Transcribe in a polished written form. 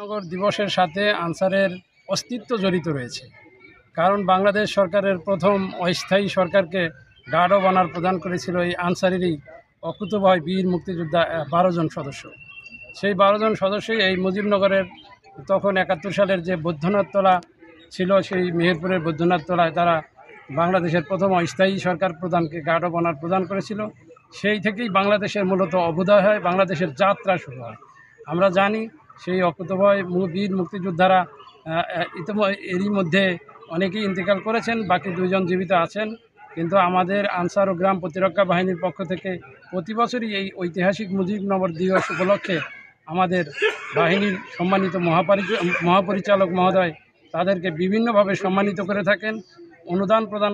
মুজিবনগর দিবসের সাথে আনসারের অস্তিত্ব জড়িত রয়েছে। কারণ বাংলাদেশ সরকারের প্রথম অস্থায়ী সরকারকে গার্ড অব অনার প্রদান করেছিল এই আনসারেরই অকুতোভয় বীর মুক্তিযোদ্ধা 12 জন সদস্য। সেই 12 জন সদস্যই এই মুজিবনগরের তখন 71 সালের যে বৈদ্যনাথ তলা ছিল, সেই মেহেরপুরের বৈদ্যনাথ তলায় তারা বাংলাদেশের প্রথম অস্থায়ী সরকার প্রধানকে গার্ড অব অনার প্রদান করেছিল। সেই থেকেই বাংলাদেশের মূলত অভ্যুদয় হয়, বাংলাদেশের যাত্রা শুরু হয়। আমরা জানি সেই অকুতোভয় বীর মুক্তিযোদ্ধারা এরই মধ্যে অনেকেই ইন্তেকাল করেছেন, বাকি 2 জন জীবিত আছেন। কিন্তু আমাদের আনসার ও গ্রাম প্রতিরক্ষা বাহিনীর পক্ষ থেকে প্রতি বছরই এই ঐতিহাসিক মুজিবনগর দিবস উপলক্ষে আমাদের বাহিনীর সম্মানিত মহাপরিচালক মহোদয় তাদেরকে বিভিন্নভাবে সম্মানিত করে থাকেন, অনুদান প্রদান